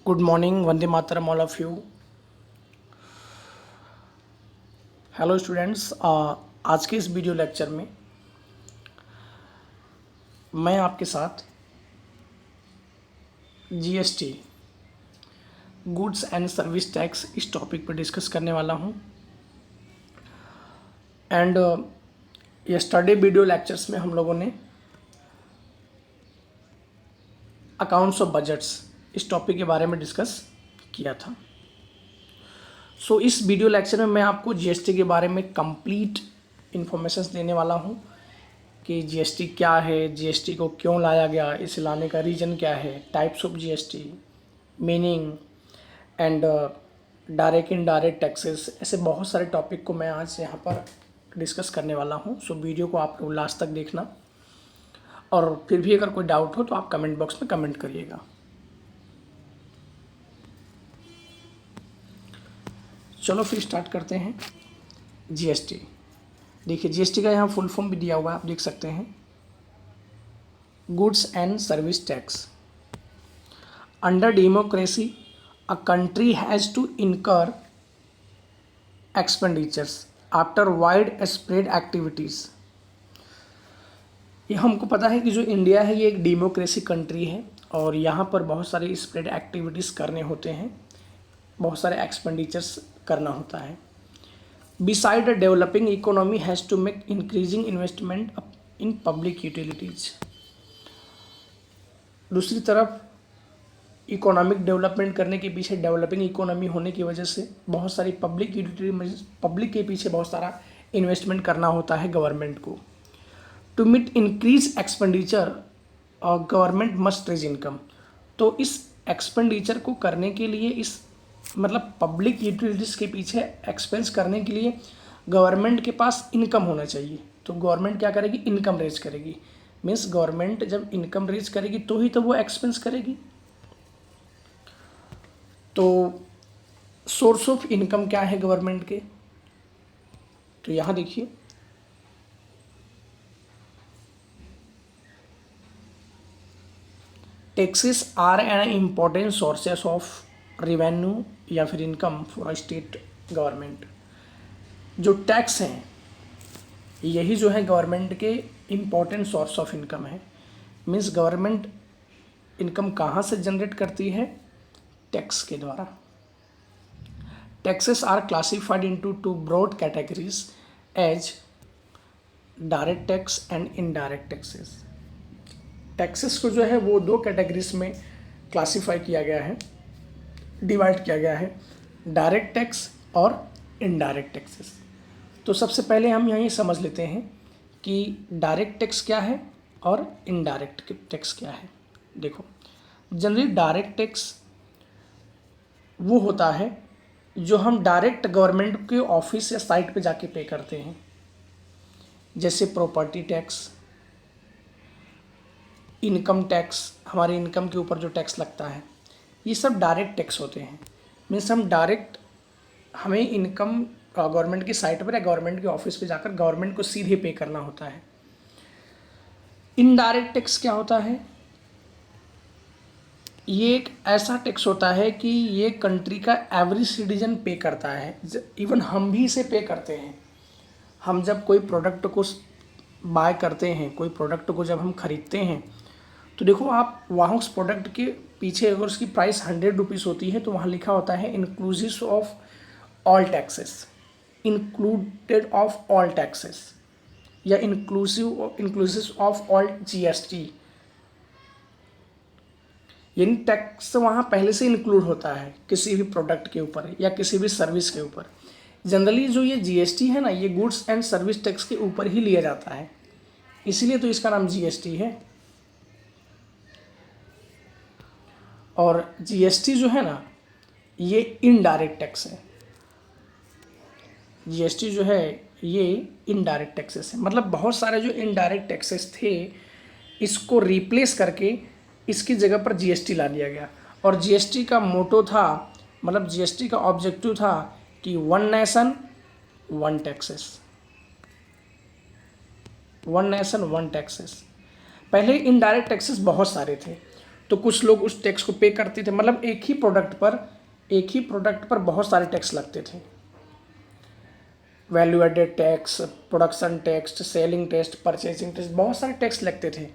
Good morning, Vande Mataram all of you. Hello students, आज के इस वीडियो लेक्चर में मैं आपके साथ GST, goods and service tax, इस टॉपिक पर डिस्कस करने वाला हूं। एंड यस्टरडे वीडियो लेक्चर्स में हम लोगों ने अकाउंट्स ऑफ बजट्स इस टॉपिक के बारे में डिस्कस किया था। सो इस वीडियो लेक्चर में मैं आपको जीएसटी के बारे में कंप्लीट इन्फॉर्मेशन देने वाला हूं कि जीएसटी क्या है, जीएसटी को क्यों लाया गया, इसे लाने का रीज़न क्या है, types of GST, meaning and direct indirect taxes, ऐसे बहुत सारे टॉपिक को मैं आज यहाँ पर डिस्कस करने वाला हूँ। सो वीडियो को आप लोग लास्ट तक देखना, और फिर भी अगर कोई डाउट हो तो आप कमेंट बॉक्स में कमेंट करिएगा। चलो फिर स्टार्ट करते हैं। जीएसटी, देखिए जीएसटी का यहाँ फुल फॉर्म भी दिया हुआ है, आप देख सकते हैं, goods and service tax. Under democracy a country has to incur expenditures after wide spread activities. ये हमको पता है कि जो इंडिया है ये एक डेमोक्रेसी कंट्री है और यहाँ पर बहुत सारे स्प्रेड एक्टिविटीज़ करने होते हैं, बहुत सारे एक्सपेंडिचर्स करना होता है। Beside a developing economy has to make increasing investment in public utilities. दूसरी तरफ इकोनॉमिक डेवलपमेंट करने के पीछे, डेवलपिंग इकोनॉमी होने की वजह से बहुत सारी पब्लिक यूटिलिटी, पब्लिक के पीछे बहुत सारा इन्वेस्टमेंट करना होता है गवर्नमेंट को। To meet increase expenditure government must raise income. तो इस एक्सपेंडिचर को करने के लिए, इस मतलब पब्लिक यूटिलिटीज़ के पीछे एक्सपेंस करने के लिए गवर्नमेंट के पास इनकम होना चाहिए। तो गवर्नमेंट क्या करेगी? इनकम रेज करेगी। मीन्स गवर्नमेंट जब इनकम रेज करेगी तो ही तो वो एक्सपेंस करेगी। तो सोर्स ऑफ इनकम क्या है गवर्नमेंट के? तो यहाँ देखिए, taxes are an important sources of revenue या फिर इनकम फॉर स्टेट गवर्नमेंट। जो टैक्स हैं यही जो है गवर्नमेंट के इम्पॉर्टेंट सोर्स ऑफ इनकम है। मीन्स गवर्नमेंट इनकम कहाँ से जनरेट करती है? टैक्स के द्वारा। Taxes are classified into two broad categories as direct tax and indirect taxes. Taxes को जो है वो दो कैटेगरीज में क्लासीफाई किया गया है, डिवाइड किया गया है, डायरेक्ट टैक्स और इनडायरेक्ट टैक्सेस। तो सबसे पहले हम यहाँ ये समझ लेते हैं कि डायरेक्ट टैक्स क्या है और इनडायरेक्ट टैक्स क्या है। देखो, जनरली डायरेक्ट टैक्स वो होता है जो हम डायरेक्ट गवर्नमेंट के ऑफिस या साइट पे जाके पे करते हैं, जैसे प्रॉपर्टी टैक्स, इनकम टैक्स, हमारे इनकम के ऊपर जो टैक्स लगता है, ये सब डायरेक्ट टैक्स होते हैं। मीन्स हम डायरेक्ट, हमें इनकम गवर्नमेंट की साइट पर या गवर्नमेंट के ऑफिस पे जाकर गवर्नमेंट को सीधे पे करना होता है। इनडायरेक्ट टैक्स क्या होता है? ये एक ऐसा टैक्स होता है कि ये कंट्री का एवरेज सिटीजन पे करता है, इवन हम भी इसे पे करते हैं। हम जब कोई प्रोडक्ट को बाय करते हैं, कोई प्रोडक्ट को जब हम खरीदते हैं, तो देखो आप वहाँ उस प्रोडक्ट के पीछे अगर उसकी प्राइस 100 रुपीज़ होती है तो वहाँ लिखा होता है inclusive of all taxes, included of all taxes, या इंक्लूसिव ऑफ ऑल जीएसटी। यानी टैक्स वहाँ पहले से इंक्लूड होता है किसी भी प्रोडक्ट के ऊपर या किसी भी सर्विस के ऊपर। जनरली जो ये जीएसटी है ना, ये गुड्स एंड सर्विस टैक्स के ऊपर ही लिया जाता है, इसीलिए तो इसका नाम जीएसटी है। और जीएसटी जो है ना, ये इनडायरेक्ट टैक्स है। जीएसटी जो है ये इनडायरेक्ट टैक्सेस है। मतलब बहुत सारे जो इनडायरेक्ट टैक्सेस थे, इसको रिप्लेस करके इसकी जगह पर जीएसटी ला दिया गया। और जीएसटी का मोटो था, मतलब जीएसटी का ऑब्जेक्टिव था कि one nation one taxes, one nation one taxes. पहले इनडायरेक्ट टैक्सेस बहुत सारे थे, तो कुछ लोग उस टैक्स को पे करते थे, मतलब एक ही प्रोडक्ट पर बहुत सारे टैक्स लगते थे। Value added tax, production tax, selling tax, purchasing tax, बहुत सारे टैक्स लगते थे।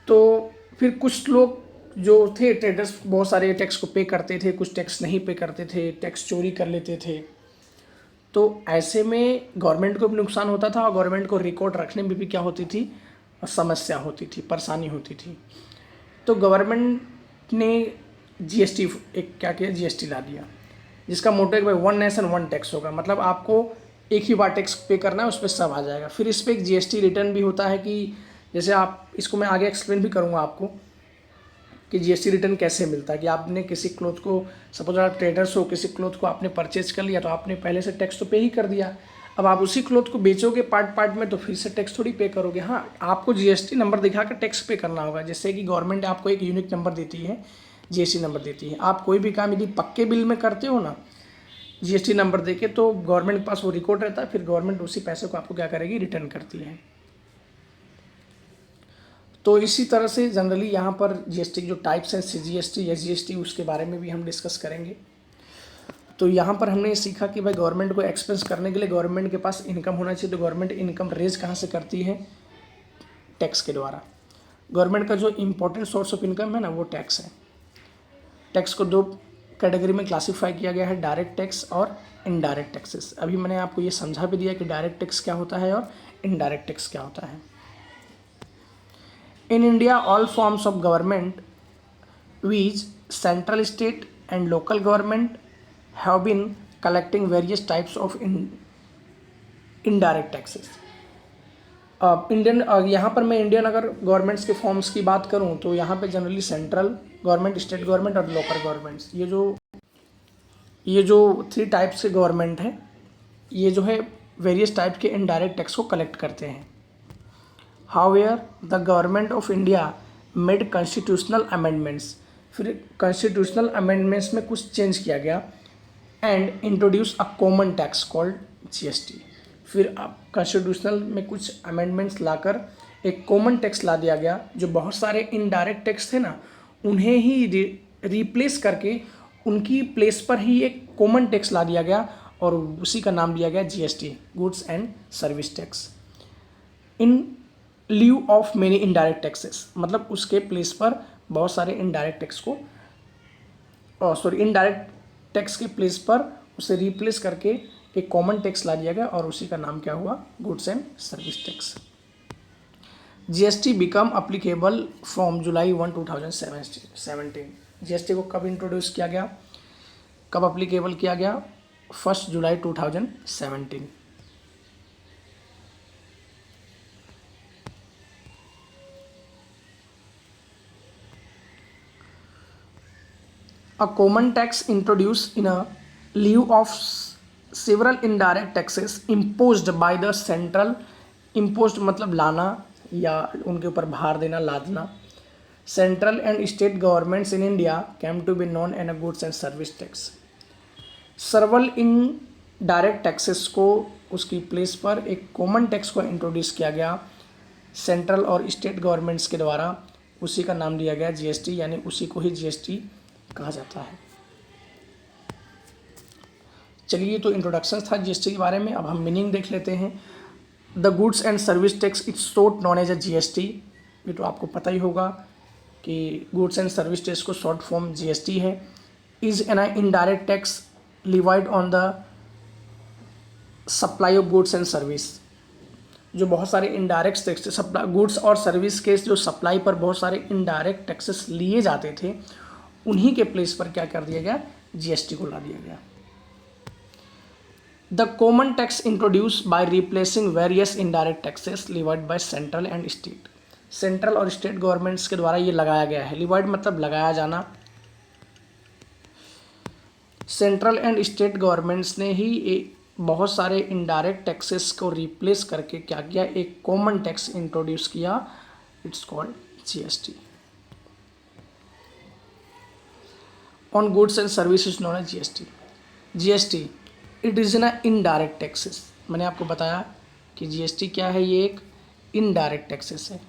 तो फिर कुछ लोग जो थे ट्रेडर्स बहुत सारे टैक्स को पे करते थे, कुछ टैक्स नहीं पे करते थे, टैक्स चोरी कर लेते थे। तो ऐसे में गवर्नमेंट को भी नुकसान होता था और गवर्नमेंट को रिकॉर्ड रखने में भी क्या होती थी, समस्या होती थी, परेशानी होती थी। तो गवर्नमेंट ने जीएसटी एक क्या किया, जीएसटी ला दिया, जिसका मोटो है कि भाई वन नेशन वन टैक्स होगा, मतलब आपको एक ही बार टैक्स पे करना है, उस पर सब आ जाएगा। फिर इस पर एक जीएसटी रिटर्न भी होता है कि जैसे आप इसको मैं आगे एक्सप्लेन भी करूँगा आपको कि जीएसटी रिटर्न कैसे मिलता है। कि आपने किसी क्लोथ को, सपोज आप ट्रेडर्स हो, किसी क्लोथ को आपने परचेज कर लिया तो आपने पहले से टैक्स तो पे ही कर दिया। अब आप उसी क्लोथ को बेचोगे पार्ट पार्ट में तो फिर से टैक्स थोड़ी पे करोगे। हाँ, आपको जीएसटी नंबर दिखाकर टैक्स पे करना होगा। जैसे कि गवर्नमेंट आपको एक यूनिक नंबर देती है, जीएसटी नंबर देती है। आप कोई भी काम यदि पक्के बिल में करते हो ना, जीएसटी नंबर देके, तो गवर्नमेंट के पास वो रिकॉर्ड रहता है, फिर गवर्नमेंट उसी पैसे को आपको क्या करेगी, रिटर्न करती है। तो इसी तरह से जनरली यहाँ पर जीएसटी के जो टाइप्स हैं, सीजीएसटी, एसजीएसटी, उसके बारे में भी हम डिस्कस करेंगे। तो यहाँ पर हमने ये सीखा कि भाई गवर्नमेंट को एक्सपेंस करने के लिए गवर्नमेंट के पास इनकम होना चाहिए। तो गवर्नमेंट इनकम रेज कहाँ से करती है, टैक्स के द्वारा। गवर्नमेंट का जो इम्पोर्टेंट सोर्स ऑफ इनकम है ना, वो टैक्स है। टैक्स को दो कैटेगरी में क्लासीफाई किया गया है, डायरेक्ट टैक्स और इनडायरेक्ट टैक्सेस। अभी मैंने आपको ये समझा भी दिया कि डायरेक्ट टैक्स क्या होता है और इनडायरेक्ट टैक्स क्या होता है। In India, all forms of government, which central, state, and local government, have been collecting various types of indirect taxes. Indian यहाँ पर मैं इंडियन अगर गवर्नमेंट्स के फॉर्म्स की बात करूँ तो यहाँ पे generally central government, state government और लोकल गवर्नमेंट्स, ये जो 3 टाइप्स के गवर्नमेंट हैं, ये जो है वेरियस टाइप के इनडायरेक्ट टैक्स को कलेक्ट करते हैं। However, the government of India made constitutional amendments. फिर constitutional amendments में कुछ चेंज किया गया and introduce a common tax called GST. फिर अब constitutional में कुछ amendments लाकर एक common tax ला दिया गया। जो बहुत सारे indirect tax थे ना, उन्हें ही replace करके उनकी प्लेस पर ही एक common tax ला दिया गया और उसी का नाम दिया गया GST, Goods and Service Tax. In leave of many indirect taxes, मतलब उसके प्लेस पर बहुत सारे इनडायरेक्ट टैक्स को, इनडायरेक्ट टैक्स के प्लेस पर उसे रिप्लेस करके एक कॉमन टैक्स ला दिया गया और उसी का नाम क्या हुआ, goods and service tax. GST become applicable from July 1, 2017। GST को कब इंट्रोड्यूस किया गया, कब अप्लीकेबल किया गया, 1 जुलाई 2017। A common tax introduced in a lieu of several indirect taxes imposed by the central, imposed मतलब लाना या उनके ऊपर भार देना, लादना। Central and state governments in India came to be known as a goods and service tax. सर्वल indirect taxes को उसकी place पर एक कॉमन टैक्स को इंट्रोड्यूस किया गया सेंट्रल और स्टेट गवर्नमेंट्स के द्वारा, उसी का नाम दिया गया जीएसटी, यानी उसी को ही जीएसटी कहा जाता है। चलिए, तो इंट्रोडक्शन था जीएसटी के बारे में। अब हम मीनिंग देख लेते हैं। The goods and service tax its short known as a GST. ये तो आपको पता ही होगा कि गुड्स एंड सर्विस टैक्स को शॉर्ट फॉर्म जीएसटी है। Is an indirect tax levied on the supply of goods and service. जो बहुत सारे इनडायरेक्ट टैक्स, सप्लाई गुड्स और सर्विस के जो सप्लाई पर बहुत सारे इनडायरेक्ट टैक्सेस लिए जाते थे, उन्हीं के प्लेस पर क्या कर दिया गया, जीएसटी को ला दिया गया। The common tax introduce by replacing various indirect taxes levied by central and state. Central और स्टेट गवर्नमेंट्स के द्वारा ये लगाया गया है। लिवाइड मतलब लगाया जाना। सेंट्रल एंड स्टेट गवर्नमेंट्स ने ही बहुत सारे इनडायरेक्ट टैक्सेस को रिप्लेस करके क्या किया, एक कॉमन टैक्स इंट्रोड्यूस किया, it's called GST. On goods and services known as GST. GST it is an indirect taxes. मैंने आपको बताया कि जीएसटी क्या है, ये एक इनडायरेक्ट टैक्सेस है।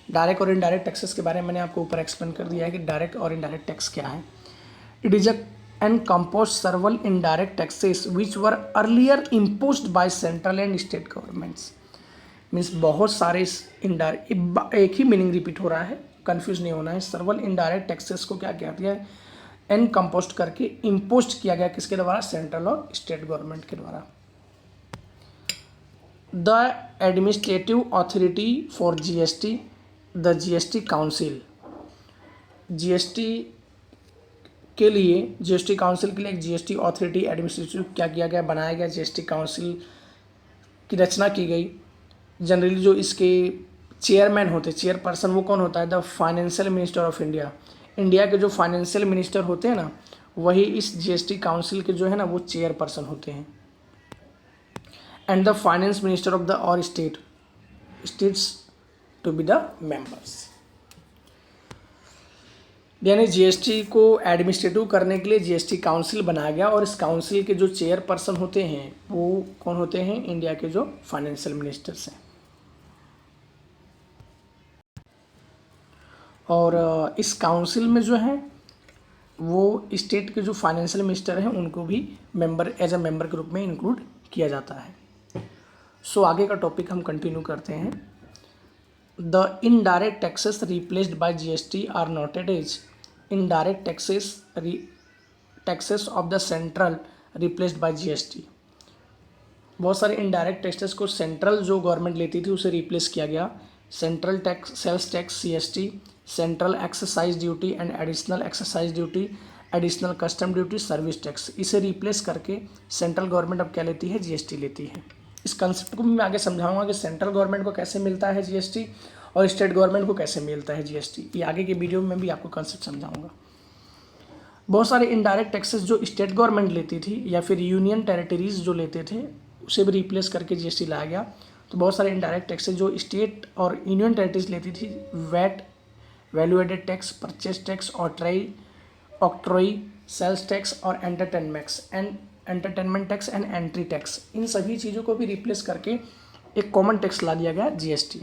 डायरेक्ट और इनडायरेक्ट टैक्सेस के बारे में मैंने आपको ऊपर एक्सप्लेन कर दिया है कि डायरेक्ट और इनडायरेक्ट टैक्स क्या है। It is an compose सर्वल indirect taxes which were earlier imposed by central and state governments. Means बहुत सारे इनडायरेक्ट, एक ही मीनिंग रिपीट हो रहा है, कंफ्यूज नहीं होना है। सर्वल इनडायरेक्ट टैक्सेस को क्या कहते हैं, एन कंपोस्ट करके इम्पोस्ट किया गया किसके द्वारा, सेंट्रल और स्टेट गवर्नमेंट के द्वारा। The administrative authority for GST, the GST council. GST के लिए, जीएसटी काउंसिल के लिए एक जीएसटी अथॉरिटी एडमिनिस्ट्रेटिव क्या किया गया, बनाया गया, जीएसटी काउंसिल की रचना की गई। जनरली जो इसके चेयरमैन होते, चेयरपर्सन, वो कौन होता है, the financial minister of India. India के जो फाइनेंशियल मिनिस्टर होते हैं ना, वही इस जीएसटी काउंसिल के जो है ना वो चेयरपर्सन होते हैं। And the finance minister of the all states to be the members. यानी जीएसटी को एडमिनिस्ट्रेटिव करने के लिए जीएसटी काउंसिल बनाया गया, और इस काउंसिल के जो चेयरपर्सन होते हैं वो कौन होते हैं, इंडिया के जो फाइनेंशियल मिनिस्टर्स हैं। और इस काउंसिल में जो है वो स्टेट के जो फाइनेंशियल मिनिस्टर हैं उनको भी मेंबर, एज अ मेंबर के रूप में इंक्लूड किया जाता है। सो आगे का टॉपिक हम कंटिन्यू करते हैं। The indirect taxes replaced by GST are noted as indirect taxes of the central replaced by GST. बहुत सारे इनडायरेक्ट टैक्सेस को सेंट्रल जो गवर्नमेंट लेती थी उसे रिप्लेस किया गया। Central tax, sales tax CST, central excise duty and additional excise duty, additional custom duty, service tax, इसे रिप्लेस करके सेंट्रल गवर्नमेंट अब क्या लेती है, जीएसटी लेती है। इस कंसेप्ट को मैं आगे समझाऊंगा कि सेंट्रल गवर्नमेंट को कैसे मिलता है जीएसटी और स्टेट गवर्नमेंट को कैसे मिलता है जीएसटी। ये आगे के वीडियो में भी आपको कंसेप्ट समझाऊंगा। बहुत सारे इनडायरेक्ट टैक्सेस जो स्टेट गवर्नमेंट लेती थी या फिर यूनियन टेरिटरीज जो लेते थे उसे भी रिप्लेस करके जीएसटी लाया गया। तो बहुत सारे इनडायरेक्ट टैक्सेस जो स्टेट और यूनियन टेरिटरीज लेती थी, VAT, value added tax, purchase tax, octroi, sales tax और entertainment tax and entry tax, इन सभी चीज़ों को भी रिप्लेस करके एक कॉमन टैक्स ला दिया गया, GST.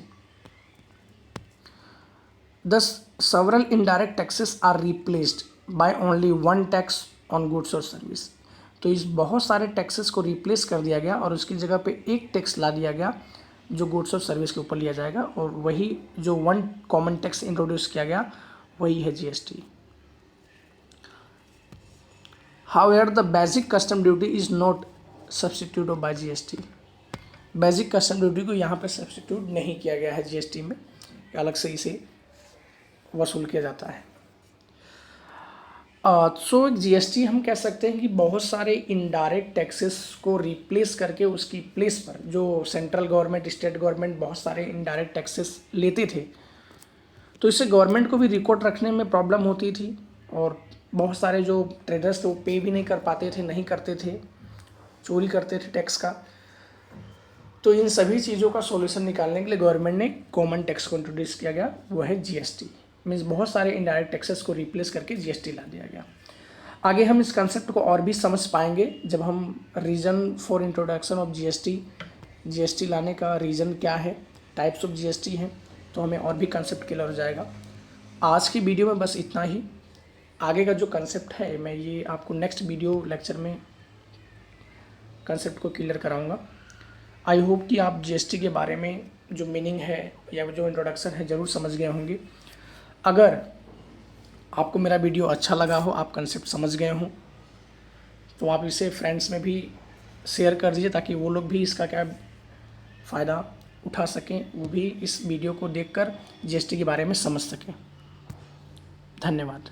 Thus, several indirect taxes are replaced by only one tax on goods or service। तो इस बहुत सारे टैक्सेस को रिप्लेस कर दिया गया और उसकी जगह पे एक टैक्स ला दिया गया जो गुड्स और सर्विस के ऊपर लिया जाएगा, और वही जो वन कॉमन टैक्स इंट्रोड्यूस किया गया वही है GST. However, the basic custom duty is not substituted by GST। Basic custom duty को यहाँ पे सब्सटीट्यूट नहीं किया गया है जीएसटी में, अलग से इसे वसूल किया जाता है। सो जीएसटी हम कह सकते हैं कि बहुत सारे इनडायरेक्ट टैक्सेस को रिप्लेस करके उसकी प्लेस पर जो सेंट्रल गवर्नमेंट, स्टेट गवर्नमेंट बहुत सारे इनडायरेक्ट टैक्सेस लेते थे, तो इससे गवर्नमेंट को भी रिकॉर्ड रखने में प्रॉब्लम होती थी, और बहुत सारे जो ट्रेडर्स थे वो पे भी नहीं कर पाते थे, नहीं करते थे, चोरी करते थे टैक्स का। तो इन सभी चीज़ों का सॉल्यूशन निकालने के लिए गवर्नमेंट ने कॉमन टैक्स को इंट्रोड्यूस किया गया, वो है जीएसटी। मीन्स बहुत सारे इनडायरेक्ट टैक्सेस को रिप्लेस करके जीएसटी ला दिया गया। आगे हम इस कंसेप्ट को और भी समझ पाएंगे जब हम reason for introduction of GST लाने का रीज़न क्या है, टाइप्स ऑफ जीएसटी हैं, तो हमें और भी कंसेप्ट क्लियर हो जाएगा। आज की वीडियो में बस इतना ही। आगे का जो कंसेप्ट है मैं ये आपको नेक्स्ट वीडियो लेक्चर में कंसेप्ट को क्लियर कराऊंगा। आई होप कि आप जीएसटी के बारे में जो मीनिंग है या जो इंट्रोडक्शन है ज़रूर समझ गए होंगे। अगर आपको मेरा वीडियो अच्छा लगा हो, आप कंसेप्ट समझ गए हों, तो आप इसे फ्रेंड्स में भी शेयर कर दीजिए ताकि वो लोग भी इसका क्या फ़ायदा उठा सकें, वो भी इस वीडियो को देखकर जीएसटी के बारे में समझ सकें। धन्यवाद।